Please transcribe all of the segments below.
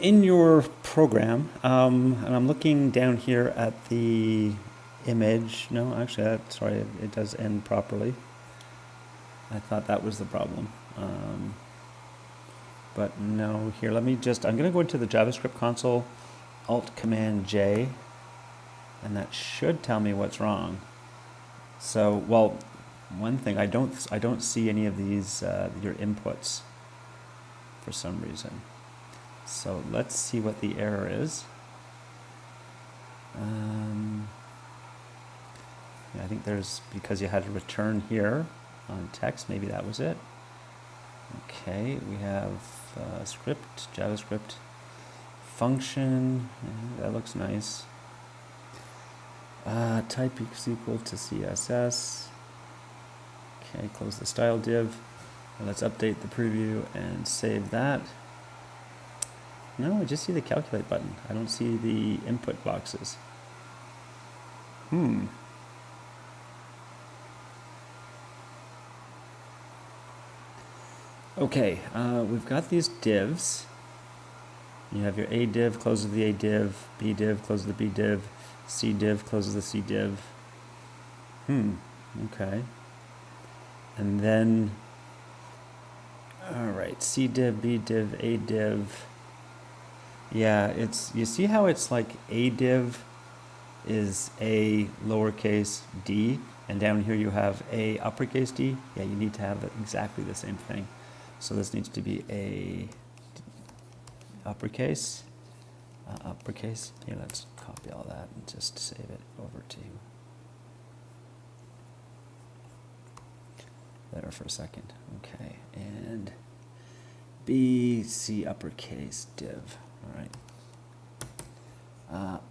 in your program, and I'm looking down here at the image. No, actually, sorry, it does end properly. I thought that was the problem. But no, here, I'm going to go into the JavaScript console, Alt-Command-J, and that should tell me what's wrong. So, well, one thing, I don't see any of these, your inputs for some reason. So let's see what the error is. Yeah, I think because you had to return here on text, maybe that was it. Okay, we have script, JavaScript, function, that looks nice. Type is equal to CSS. Okay, close the style div. Now let's update the preview and save that. No, I just see the calculate button. I don't see the input boxes. Okay, we've got these divs. You have your A div closes the A div, B div closes the B div, C div closes the C div. Okay. And then, all right, C div, B div, A div. Yeah, you see how it's like A div is A lowercase d, and down here you have A uppercase D? Yeah, you need to have exactly the same thing. So this needs to be A uppercase. Uppercase. Here, let's copy all that and just save it over to there for a second. Okay, and B, C uppercase div. All right.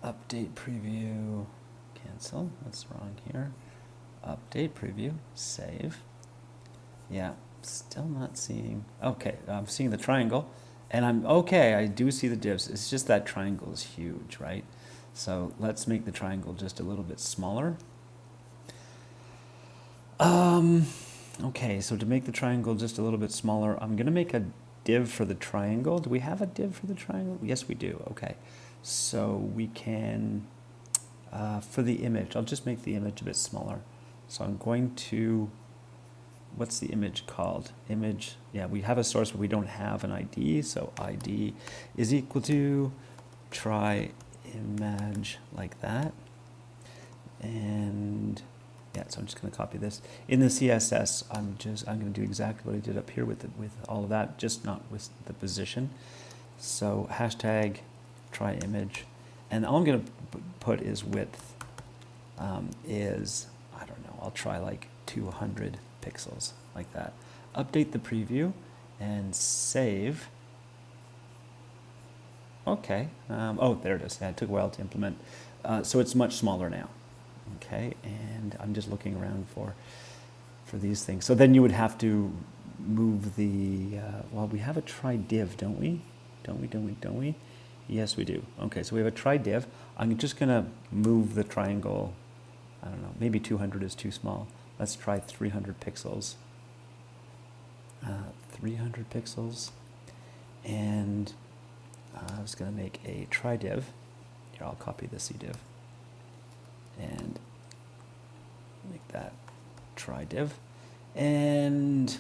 Update preview, cancel, that's wrong here. Update preview, save. Yeah, still not seeing, okay, I'm seeing the triangle, and I do see the divs. It's just that triangle is huge, right? So let's make the triangle just a little bit smaller. Okay, so to make the triangle just a little bit smaller, I'm gonna make a div for the triangle. Do we have a div for the triangle? Yes, we do, okay. So we can, for the image, I'll just make the image a bit smaller. So I'm going to, what's the image called? Image, yeah, we have a source, but we don't have an ID. So ID is equal to try image like that. And yeah, so I'm just going to copy this. In the CSS, I'm going to do exactly what I did up here with all of that, just not with the position. So hashtag try image, and all I'm going to put is width is, I don't know, I'll try like 200 pixels, like that. Update the preview and save. Okay, oh, there it is. Yeah, it took a while to implement. So it's much smaller now. Okay, and I'm just looking around for these things. So then you would have to move the, well, we have a try div, don't we? Don't we? Yes, we do. Okay, so we have a try div. I'm just gonna move the triangle, I don't know, maybe 200 is too small. Let's try 300 pixels. 300 pixels. And I was gonna make a try div. Here, I'll copy the C div. And make that try div. And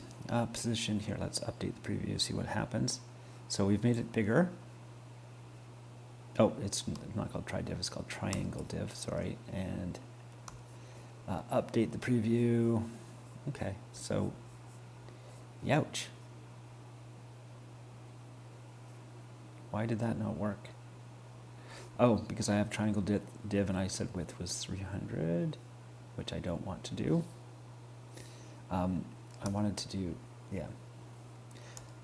position here, let's update the preview, see what happens. So we've made it bigger. Oh, it's not called try div, it's called triangle div, sorry. And update the preview. Okay, so, youch. Why did that not work? Oh, because I have triangle div and I said width was 300, which I don't want to do. I wanted to do, yeah,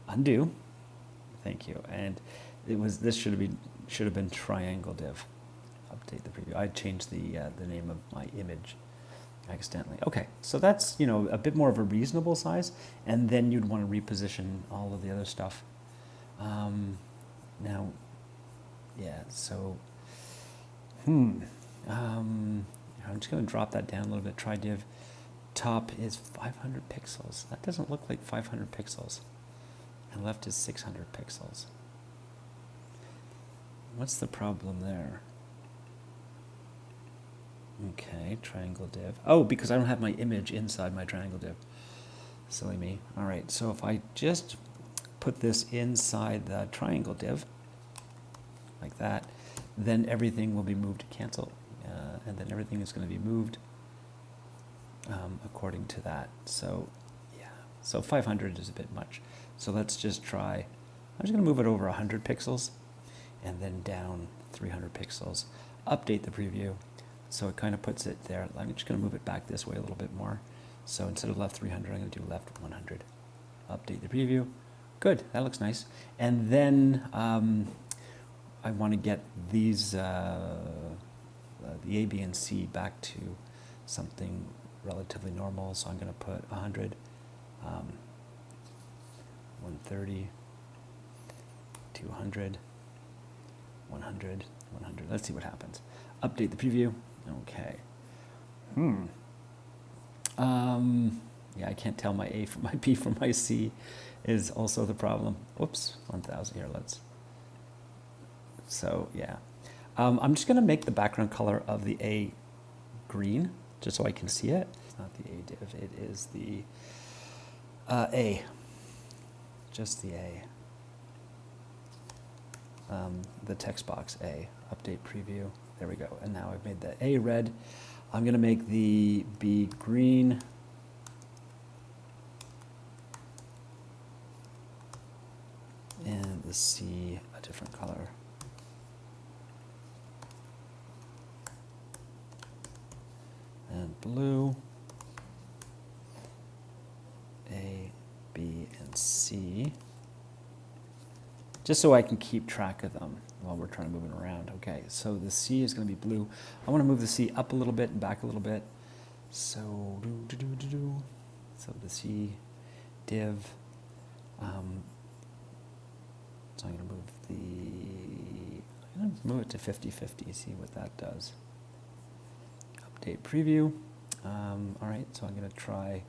undo. Thank you. And this should have been triangle div. Update the preview. I changed the name of my image accidentally. Okay, so that's, you know, a bit more of a reasonable size, and then you'd want to reposition all of the other stuff. Now, yeah, so, I'm just going to drop that down a little bit. Try div top is 500 pixels. That doesn't look like 500 pixels. And left is 600 pixels. What's the problem there? Okay, triangle div. Oh, because I don't have my image inside my triangle div. Silly me. All right, so if I just put this inside the triangle div, like that, then everything will be moved to cancel. And then everything is going to be moved according to that. So, yeah. So 500 is a bit much. So let's just try. I'm just going to move it over 100 pixels and then down 300 pixels. Update the preview. So it kind of puts it there. I'm just going to move it back this way a little bit more. So instead of left 300, I'm going to do left 100. Update the preview. Good, that looks nice. And then I want to get these, the A, B, and C back to something relatively normal. So I'm going to put 100, 130, 200, 100, 100. Let's see what happens. Update the preview. Okay. Yeah, I can't tell my A from my B from my C is also the problem. Whoops, 1000 here, so yeah. I'm just gonna make the background color of the A green, just so I can see it. It's not the A div, it is the A, just the A. The text box A, update preview, there we go. And now I've made the A red. I'm gonna make the B green. And the C a different color. And blue. A, B, and C. Just so I can keep track of them while we're trying to move it around. Okay, so the C is going to be blue. I want to move the C up a little bit and back a little bit. So, so the C div. So I'm going to move it to 50-50, see what that does. Update preview. All right, so I'm going to try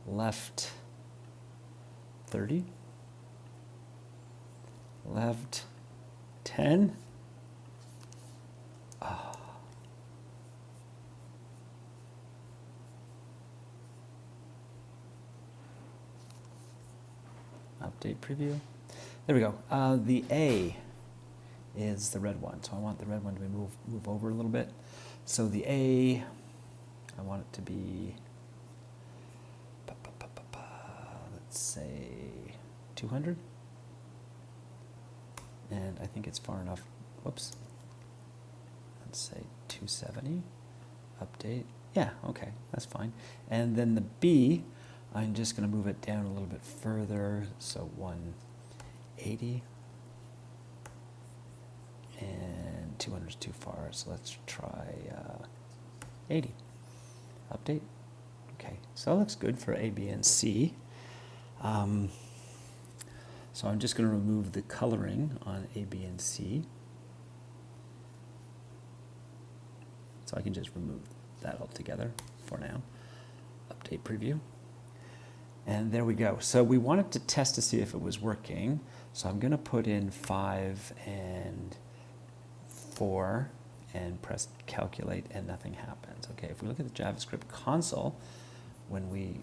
left 30. Left 10. Oh. Update preview. There we go. The A is the red one, so I want the red one to be move over a little bit. So the A, I want it to be, let's say 200. And I think it's far enough. Whoops. Let's say 270. Update. Yeah, okay, that's fine. And then the B, I'm just going to move it down a little bit further. So 180. And 200 is too far, so let's try 80. Update. Okay, so that looks good for A, B, and C. So I'm just going to remove the coloring on A, B, and C. So I can just remove that altogether for now. Update preview. And there we go. So we wanted to test to see if it was working. So I'm going to put in 5 and 4 and press calculate and nothing happens. Okay, if we look at the JavaScript console, when we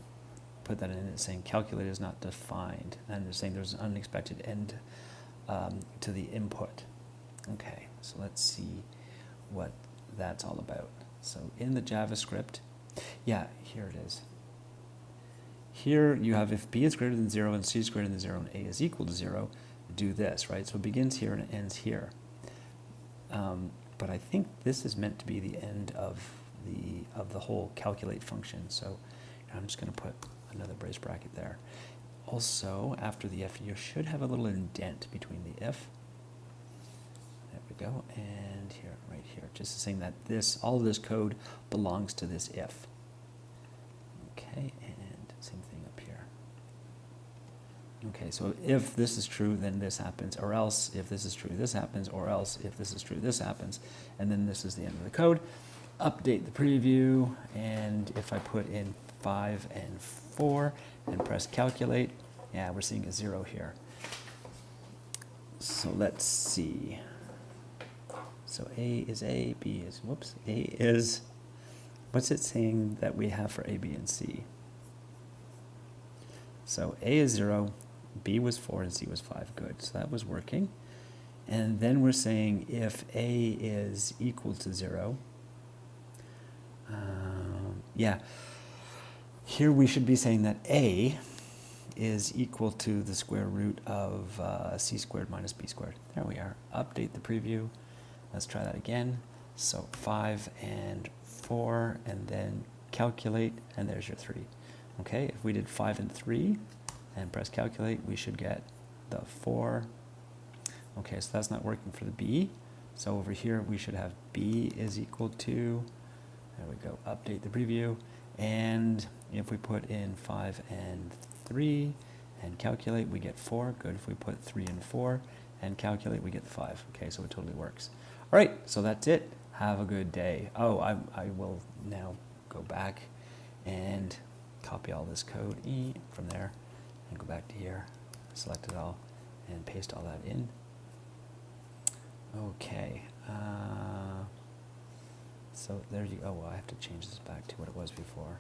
put that in, it's saying calculate is not defined, and it's saying there's an unexpected end to the input. Okay, so let's see what that's all about. So in the JavaScript, yeah, here it is. Here you have if B is greater than 0 and C is greater than 0 and A is equal to 0, do this, right? So it begins here and it ends here. But I think this is meant to be the end of the whole calculate function. So I'm just going to put another brace bracket there. Also, after the if, you should have a little indent between the if. There we go, and here, right here, just saying that all of this code belongs to this if. Okay, and same thing up here. Okay, so if this is true, then this happens, or else if this is true, this happens, or else if this is true, this happens, and then this is the end of the code. Update the preview, and if I put in 5 and 4 and press calculate, yeah, we're seeing a 0 here. So let's see. So A is A, B is, whoops, A is, what's it saying that we have for A, B, and C? So A is 0, B was 4, and C was 5. Good, so that was working. And then we're saying if A is equal to 0, yeah, here we should be saying that A is equal to the square root of c squared minus b squared. There we are. Update the preview. Let's try that again. So 5 and 4, and then calculate, and there's your 3. Okay, if we did 5 and 3 and press calculate, we should get the 4. Okay, so that's not working for the b. So over here we should have b is equal to, there we go, update the preview. And if we put in 5 and 3 and calculate, we get 4. Good. If we put 3 and 4 and calculate, we get 5. Okay, so it totally works. All right, so that's it. Have a good day. Oh, I will now go back and copy all this code from there and go back to here, select it all, and paste all that in. Okay. So there you go. Oh, well, I have to change this back to what it was before.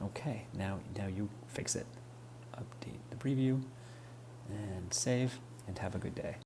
Okay, now you fix it. Update the preview and save, and have a good day.